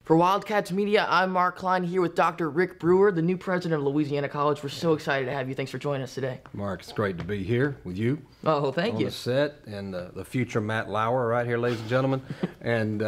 For Wildcats Media, I'm Mark Klein here with Dr. Rick Brewer, the new president of Louisiana College. We're so excited to have you. Thanks for joining us today. Mark, it's great to be here with you. Oh, thank you. On the set, and the future Matt Lauer right here, ladies and gentlemen. And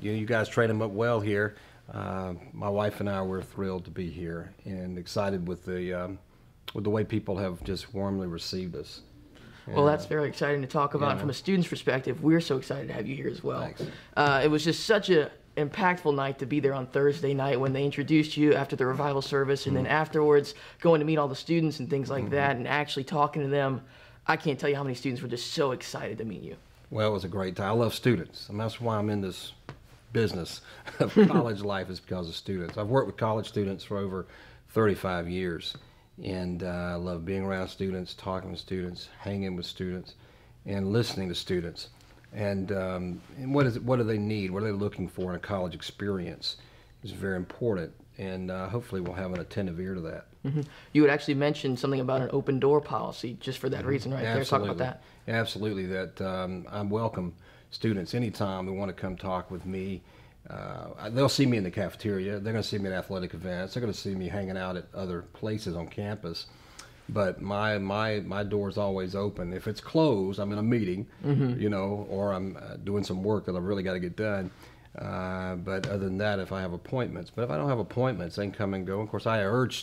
you guys train him up well here. My wife and I were thrilled to be here and excited with the way people have just warmly received us. Well, that's very exciting to talk about. And from a student's perspective, we're so excited to have you here as well. Thanks. It was just such a impactful night to be there on Thursday night when they introduced you after the revival service, and then afterwards going to meet all the students and things like that, and actually talking to them. I can't tell you how many students were just so excited to meet you. Well, it was a great time. I love students, and that's why I'm in this business of college life, is because of students. I've worked with college students for over 35 years, and I love being around students, talking to students, hanging with students, and listening to students. And what do they need? What are they looking for in a college experience? Is very important, and hopefully we'll have an attentive ear to that. You had actually mentioned something about an open door policy just for that reason, right? There, talk about that. Absolutely, that I welcome students anytime they want to come talk with me. They'll see me in the cafeteria. They're going to see me at athletic events. They're going to see me hanging out at other places on campus. But my door's always open. If it's closed, I'm in a meeting, you know, or I'm doing some work that I've really got to get done. But other than that, if I have appointments. But if I don't have appointments, they can come and go. Of course, I encourage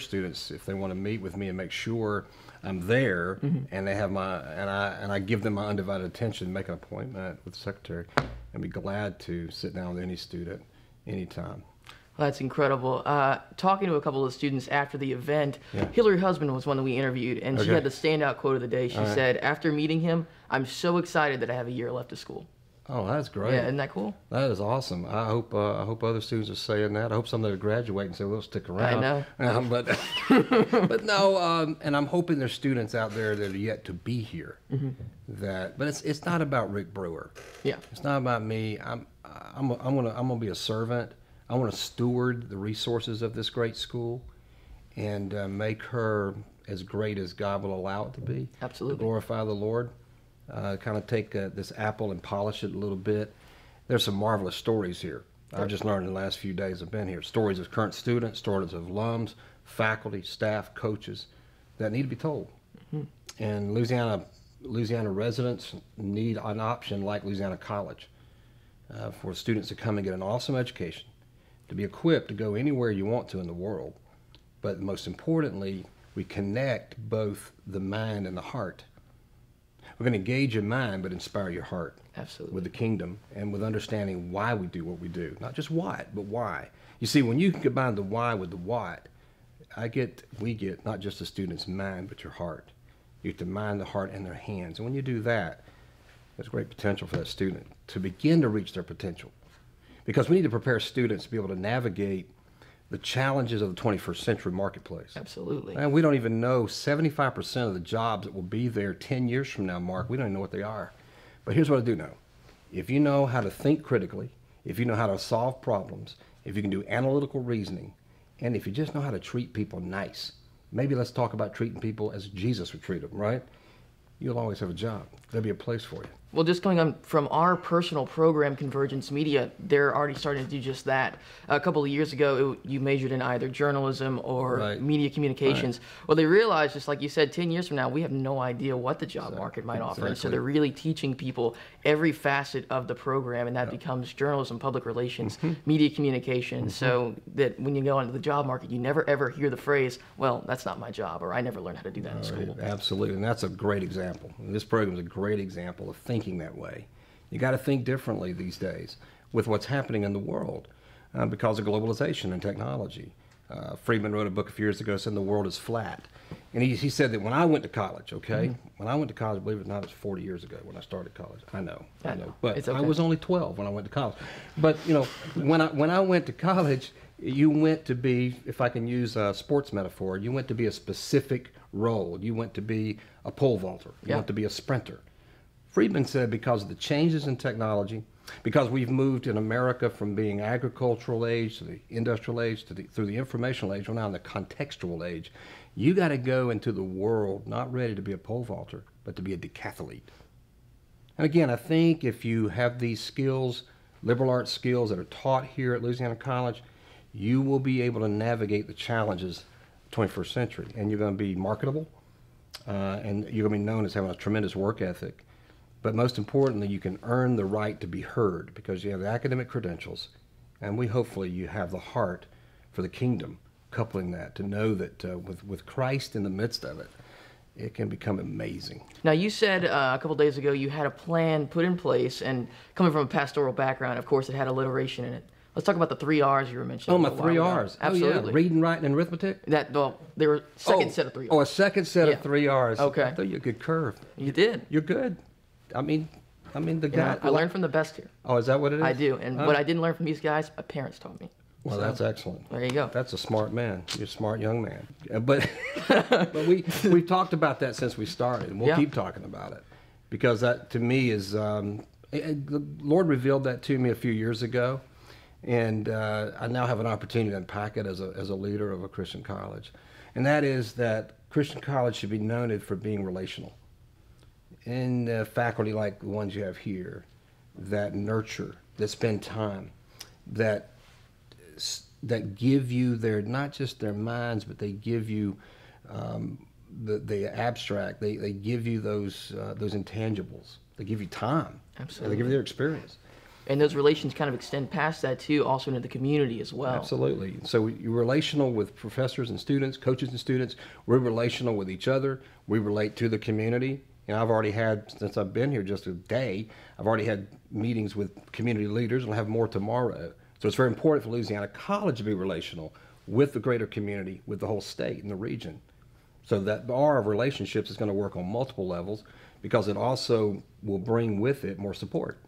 students, if they want to meet with me and make sure I'm there, and they have and I give them my undivided attention, make an appointment with the secretary, and be glad to sit down with any student anytime. Well, that's incredible. Talking to a couple of students after the event, Hillary Husband was one that we interviewed, and she had the standout quote of the day. She said, after meeting him, I'm so excited that I have a year left of school. Oh, that's great. Yeah, isn't that cool? That is awesome. I hope other students are saying that. I hope some of them graduate and say, we'll stick around. I know. But no, and I'm hoping there's students out there that are yet to be here. But it's not about Rick Brewer. Yeah. It's not about me. I'm gonna be a servant. I want to steward the resources of this great school and make her as great as God will allow it to be. Absolutely. To glorify the Lord. Kind of take this apple and polish it a little bit. There's some marvelous stories here. I've just learned in the last few days I've been here. Stories of current students, stories of alums, faculty, staff, coaches that need to be told. And Louisiana residents need an option like Louisiana College for students to come and get an awesome education, to be equipped to go anywhere you want to in the world. But most importantly, we connect both the mind and the heart. We're going to engage your mind, but inspire your heart. Absolutely. With the kingdom and with understanding why we do what we do. Not just what, but why. You see, when you combine the why with the what, we get not just the student's mind, but your heart. You get the mind, the heart, and their hands. And when you do that, there's great potential for that student to begin to reach their potential. Because we need to prepare students to be able to navigate the challenges of the 21st century marketplace. Absolutely. And we don't even know 75% of the jobs that will be there 10 years from now, Mark. We don't even know what they are. But here's what I do know. If you know how to think critically, if you know how to solve problems, if you can do analytical reasoning, and if you just know how to treat people nice, maybe let's talk about treating people as Jesus would treat them, right? You'll always have a job. There'll be a place for you. Well, just going on from our personal program, Convergence Media, they're already starting to do just that. A couple of years ago, you majored in either journalism or media communications. Well, they realized, just like you said, 10 years from now, we have no idea what the job market might offer. And so they're really teaching people every facet of the program, and that becomes journalism, public relations, media communications, so that when you go into the job market, you never ever hear the phrase, well, that's not my job, or I never learned how to do that in school. Absolutely, and that's a great example. This program is a great example of thinking that way. You got to think differently these days with what's happening in the world because of globalization and technology. Friedman wrote a book a few years ago saying the world is flat. And he said that when I went to college, when I went to college, believe it or not, it was 40 years ago when I started college. I know. But I was only 12 when I went to college. But, you know, when I went to college, you went to be, if I can use a sports metaphor, you went to be a specific role. You went to be a pole vaulter. You went to be a sprinter. Friedman said because of the changes in technology, because we've moved in America from being agricultural age to the industrial age through the informational age, we're now in the contextual age. You got to go into the world not ready to be a pole vaulter, but to be a decathlete. And again, I think if you have these skills liberal arts skills that are taught here at Louisiana College, you will be able to navigate the challenges of the 21st century. And you're going to be marketable, and you're going to be known as having a tremendous work ethic. But most importantly, you can earn the right to be heard because you have the academic credentials, and hopefully you have the heart for the kingdom, coupling that to know that with Christ in the midst of it, it can become amazing. Now, you said a couple days ago you had a plan put in place, and coming from a pastoral background, of course, it had alliteration in it. Let's talk about the 3 R's you were mentioning. Oh, my 3 R's. Absolutely. Oh, yeah. Reading, writing, and arithmetic? They were second set of 3 R's. Oh, a second set of 3 R's. Okay. I thought you could curve. You did. You're good. I mean, the guy. I learned from the best here. Oh, is that what it is? I do. And what I didn't learn from these guys, my parents taught me. Well, So, that's excellent. there you go. That's a smart man. You're a smart young man. But we've talked about that since we started, and we'll keep talking about it because that to me is the Lord revealed that to me a few years ago, and I now have an opportunity to unpack it as a leader of a Christian college, and that is that Christian college should be known for being relational. In faculty like the ones you have here, that nurture, that spend time, that give you not just their minds, but they give you the abstract. They give you those intangibles. They give you time. Absolutely. They give you their experience. And those relations kind of extend past that too, also into the community as well. Absolutely. So you're relational with professors and students, coaches and students. We're relational with each other. We relate to the community. You know, I've already had, since I've been here just a day, I've already had meetings with community leaders, and I'll have more tomorrow. So it's very important for Louisiana College to be relational with the greater community, with the whole state and the region. So that our relationships is going to work on multiple levels because it also will bring with it more support,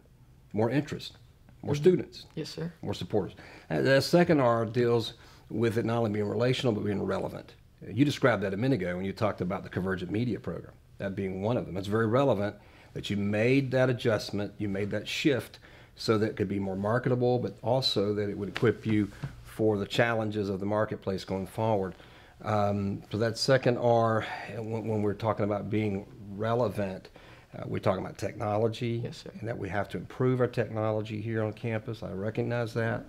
more interest, more students. Yes, sir. More supporters. And the second R deals with it not only being relational, but being relevant. You described that a minute ago when you talked about the Convergence Media program, that being one of them. It's very relevant that you made that adjustment, you made that shift so that it could be more marketable, but also that it would equip you for the challenges of the marketplace going forward. So that second R, when we're talking about being relevant, we're talking about technology, yes, sir, and that we have to improve our technology here on campus. I recognize that.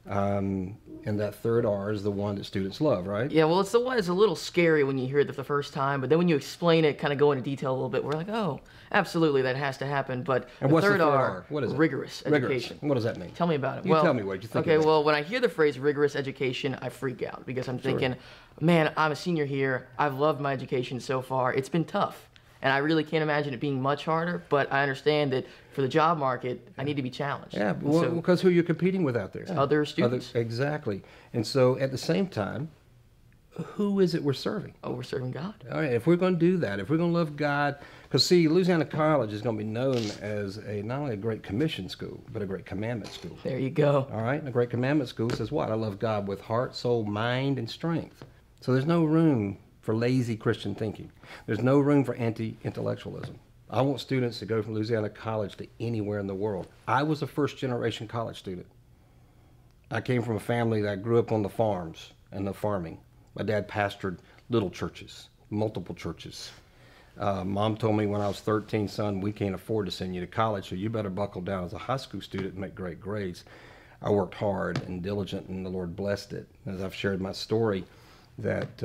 And that third R is the one that students love, right? Yeah, well, it's the one that's a little scary when you hear it the first time, but then when you explain it, kind of go into detail a little bit, we're like, oh, absolutely, that has to happen. But and what's the third R? What is it? Rigorous education. What does that mean? Tell me about it. You tell me what you think. Okay, well, when I hear the phrase rigorous education, I freak out because I'm thinking, man, I'm a senior here. I've loved my education so far. It's been tough. And I really can't imagine it being much harder, but I understand that for the job market, I need to be challenged. Yeah, well, because who you're competing with out there? Other students. Exactly. And so at the same time, who is it we're serving? Oh, we're serving God. All right, if we're going to do that, if we're going to love God, because see, Louisiana College is going to be known as not only a great commission school, but a great commandment school. There you go. All right, and a great commandment school says what? I love God with heart, soul, mind, and strength. So there's no room for lazy Christian thinking. There's no room for anti-intellectualism. I want students to go from Louisiana College to anywhere in the world. I was a first-generation college student. I came from a family that grew up on the farms and the farming. My dad pastored little churches, multiple churches. Mom told me when I was 13, son, we can't afford to send you to college, so you better buckle down as a high school student and make great grades. I worked hard and diligent, and the Lord blessed it. As I've shared my story, that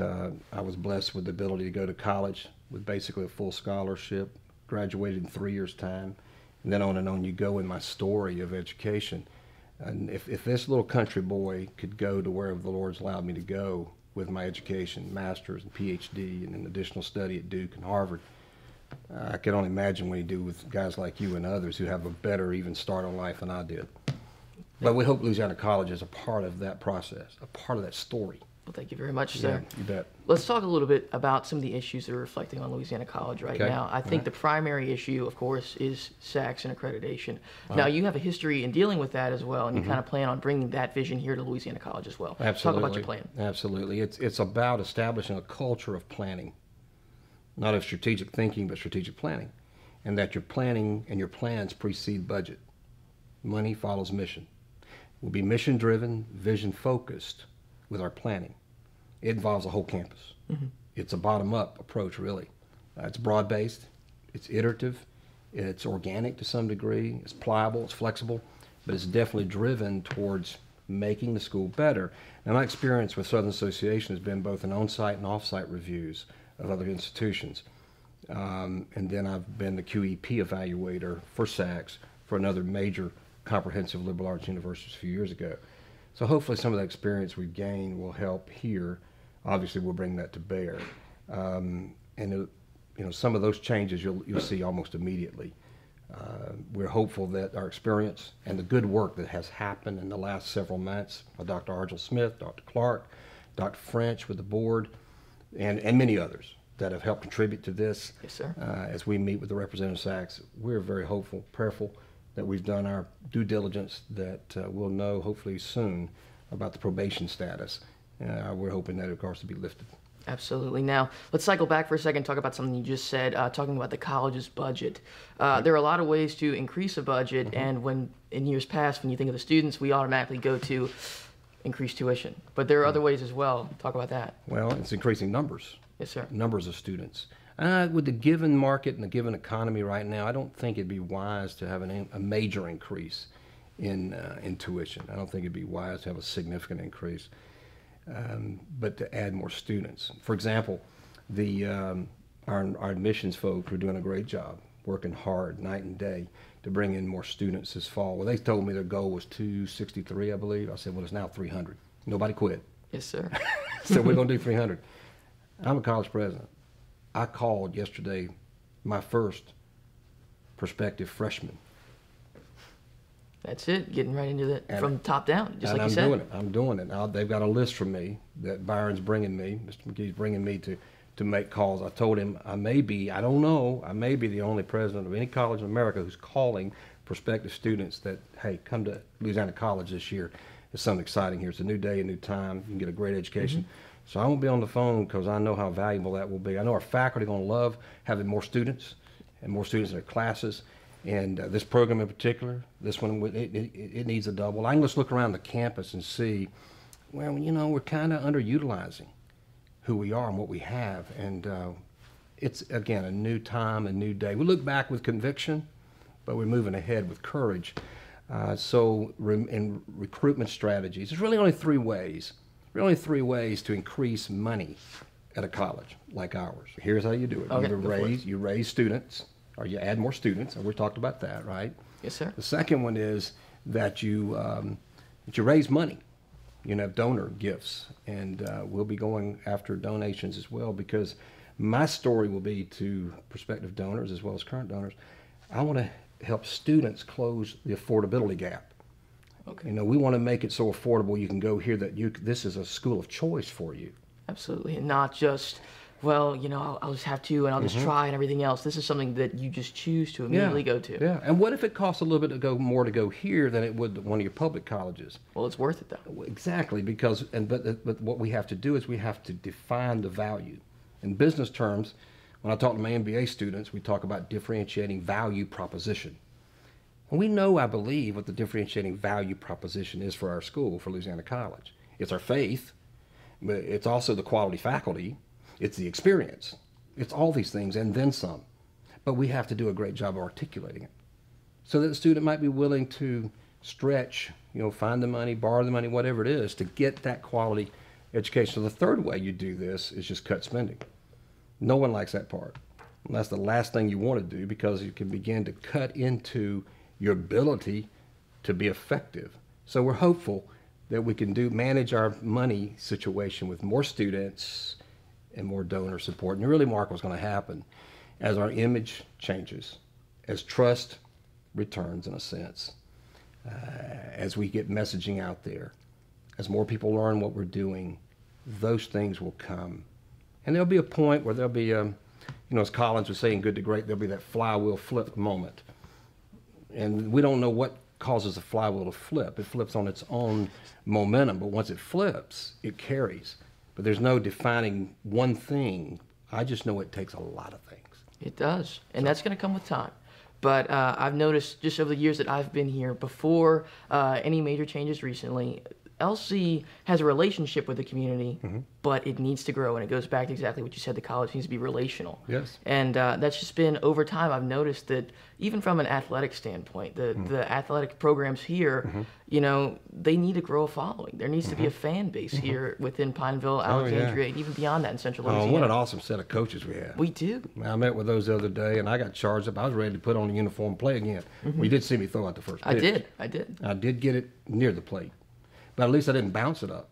I was blessed with the ability to go to college with basically a full scholarship, graduated in 3 years' time, and then on you go in my story of education. And if this little country boy could go to wherever the Lord's allowed me to go with my education, master's and PhD, and an additional study at Duke and Harvard, I can only imagine what he do with guys like you and others who have a better even start on life than I did. But we hope Louisiana College is a part of that process, a part of that story. Well, thank you very much, sir. Yeah, you bet. Let's talk a little bit about some of the issues that are reflecting on Louisiana College right now. I think the primary issue, of course, is SACS and accreditation. Now, you have a history in dealing with that as well, and you kind of plan on bringing that vision here to Louisiana College as well. Absolutely. Talk about your plan. Absolutely. It's about establishing a culture of planning, not of strategic thinking, but strategic planning, and that your planning and your plans precede budget. Money follows mission. We'll be mission-driven, vision-focused with our planning. It involves a whole campus. It's a bottom-up approach, really. It's broad-based, it's iterative, it's organic to some degree, it's pliable, it's flexible, but it's definitely driven towards making the school better. Now, my experience with Southern Association has been both in on-site and off-site reviews of other institutions. And then I've been the QEP evaluator for SACS for another major comprehensive liberal arts university a few years ago. So hopefully some of that experience we've gained will help here. Obviously, we'll bring that to bear. Some of those changes you'll see almost immediately. We're hopeful that our experience and the good work that has happened in the last several months by Dr. Argel Smith, Dr. Clark, Dr. French with the board, and many others that have helped contribute to this. Yes, sir. As we meet with the representative SACS, we're very hopeful, prayerful that we've done our due diligence, that we'll know hopefully soon about the probation status. We're hoping that, of course, to be lifted. Absolutely. Now, let's cycle back for a second and talk about something you just said, talking about the college's budget. There are a lot of ways to increase a budget, and when in years past, when you think of the students, we automatically go to increase tuition. But there are other ways as well. Talk about that. Well, it's increasing numbers. Yes, sir. Numbers of students. With the given market and the given economy right now, I don't think it'd be wise to have a major increase in tuition. I don't think it'd be wise to have a significant increase. But to add more students. For example, our admissions folks are doing a great job, working hard night and day to bring in more students this fall. Well, they told me their goal was 263, I believe. I said, well, it's now 300. Nobody quit. Yes, sir. So we're going to do 300. I'm a college president. I called yesterday my first prospective freshman. That's it, getting right into it from top down, just like you said. I'm doing it. Now, they've got a list from me that Byron's bringing me, Mr. McGee's bringing me to make calls. I told him I may be the only president of any college in America who's calling prospective students that, hey, come to Louisiana College this year. There's something exciting here. It's a new day, a new time. You can get a great education. Mm-hmm. So I won't be on the phone because I know how valuable that will be. I know our faculty are going to love having more students and more students in their classes. And this program in particular, this one, it needs a double. I can just look around the campus and see, well, we're kind of underutilizing who we are and what we have. And it's, again, a new time, a new day. We look back with conviction, but we're moving ahead with courage. In recruitment strategies, there's really only three ways. There are only three ways to increase money at a college like ours. Here's how you do it. Okay, You raise students, or you add more students, and we talked about that, right? Yes, sir. The second one is that you raise money. You have donor gifts, and we'll be going after donations as well, because my story will be to prospective donors as well as current donors. I want to help students close the affordability gap. Okay. We want to make it so affordable you can go here that this is a school of choice for you. Absolutely, and not just, well, I'll just have to and I'll just try and everything else. This is something that you just choose to immediately go to. Yeah, and what if it costs a little bit more to go here than it would one of your public colleges? Well, it's worth it though. Exactly, but what we have to do is we have to define the value. In business terms, when I talk to my MBA students, we talk about differentiating value proposition. And we know, I believe, what the differentiating value proposition is for our school, for Louisiana College. It's our faith, but it's also the quality faculty, it's the experience, it's all these things and then some. But we have to do a great job of articulating it so that the student might be willing to stretch, find the money, borrow the money, whatever it is, to get that quality education. So the third way you do this is just cut spending. No one likes that part. And that's the last thing you want to do, because you can begin to cut into your ability to be effective. So we're hopeful that we can manage our money situation with more students and more donor support. And really, Mark, what's going to happen as our image changes, as trust returns in a sense, as we get messaging out there, as more people learn what we're doing, those things will come. And there'll be a point where there'll be, as Collins was saying, good to great, there'll be that flywheel flip moment. And we don't know what causes a flywheel to flip. It flips on its own momentum, but once it flips, it carries. But there's no defining one thing. I just know it takes a lot of things. It does, and that's going to come with time. But I've noticed just over the years that I've been here, before any major changes recently, LC has a relationship with the community, but it needs to grow, and it goes back to exactly what you said. The college needs to be relational. Yes. And that's just been, over time, I've noticed that even from an athletic standpoint, the athletic programs here, you know, they need to grow a following. There needs to be a fan base here within Pineville, Alexandria, and even beyond that in Central Louisiana. Oh, what an awesome set of coaches we have. We do. I met with those the other day, and I got charged up. I was ready to put on a uniform and play again. Well, you did see me throw out the first pitch. I did. I did get it near the plate, but at least I didn't bounce it up.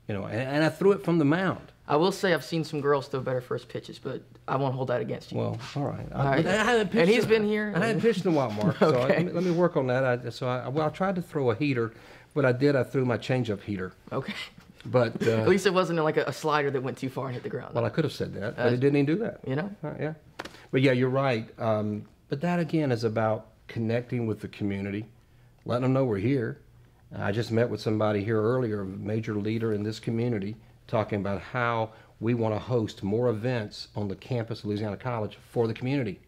You know, and I threw it from the mound. I will say I've seen some girls throw better first pitches, but I won't hold that against you. Well, all right. All right. And he's been here. I hadn't pitched in a while, Mark. Okay. So let me work on that. I tried to throw a heater, but I threw my changeup heater. Okay. But at least it wasn't like a slider that went too far and hit the ground. Well, I could have said that, but it didn't even do that. You know? Yeah. But yeah, you're right. But that again is about connecting with the community, letting them know we're here. I just met with somebody here earlier, a major leader in this community, talking about how we want to host more events on the campus of Louisiana College for the community.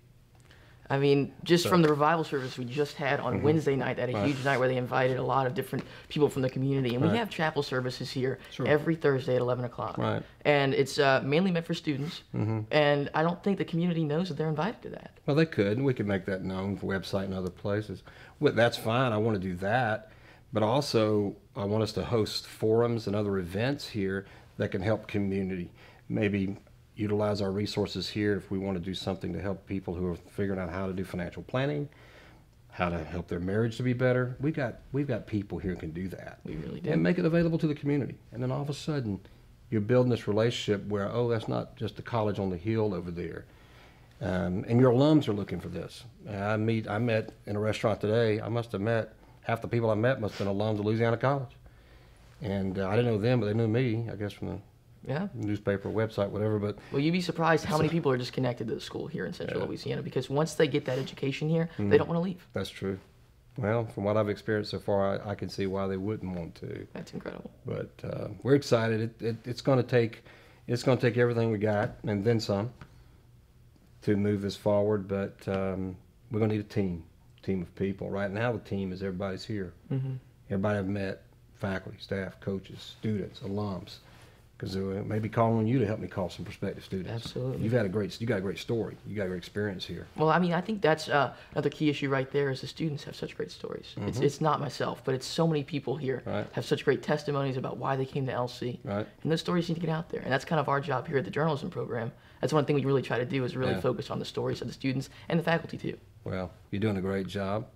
I mean, just from the revival service we just had on Wednesday night, that a huge night where they invited a lot of different people from the community. And we have chapel services here every Thursday at 11 o'clock. Right. And it's mainly meant for students. And I don't think the community knows that they're invited to that. Well, they could. We could make that known for website and other places. Well, that's fine. I want to do that. But also, I want us to host forums and other events here that can help community. Maybe utilize our resources here if we want to do something to help people who are figuring out how to do financial planning, how to help their marriage to be better. We've got people here who can do that. We really do. And make it available to the community. And then all of a sudden, you're building this relationship where, oh, that's not just the college on the hill over there. And your alums are looking for this. I met in a restaurant today. I must have met, half the people I met must have been alums of Louisiana College. And I didn't know them, but they knew me, I guess, from the newspaper, website, whatever. But well, you'd be surprised how many people are just connected to the school here in Central Louisiana, because once they get that education here, they don't want to leave. That's true. Well, from what I've experienced so far, I can see why they wouldn't want to. That's incredible. But we're excited. It's going to take everything we got and then some to move this forward. But we're going to need a team of people. Right now, the team is everybody's here. Everybody I've met, faculty, staff, coaches, students, alums. Because maybe calling on you to help me call some prospective students. Absolutely. You got a great story. You got a great experience here. Well, I mean, I think that's another key issue right there is the students have such great stories. It's not myself, but it's so many people here have such great testimonies about why they came to LC. Right. And those stories need to get out there. And that's kind of our job here at the journalism program. That's one thing we really try to do is really focus on the stories of the students and the faculty too. Well, you're doing a great job.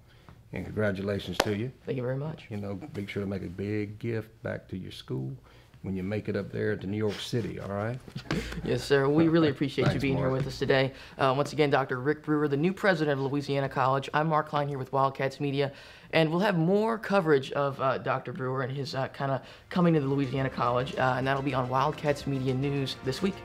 And congratulations to you. Thank you very much. You know, be sure to make a big gift back to your school when you make it up there to New York City, all right? Yes, sir. We really appreciate you being here with us today. Once again, Dr. Rick Brewer, the new president of Louisiana College. I'm Mark Klein here with Wildcats Media, and we'll have more coverage of Dr. Brewer and his kind of coming to the Louisiana College, and that'll be on Wildcats Media News this week.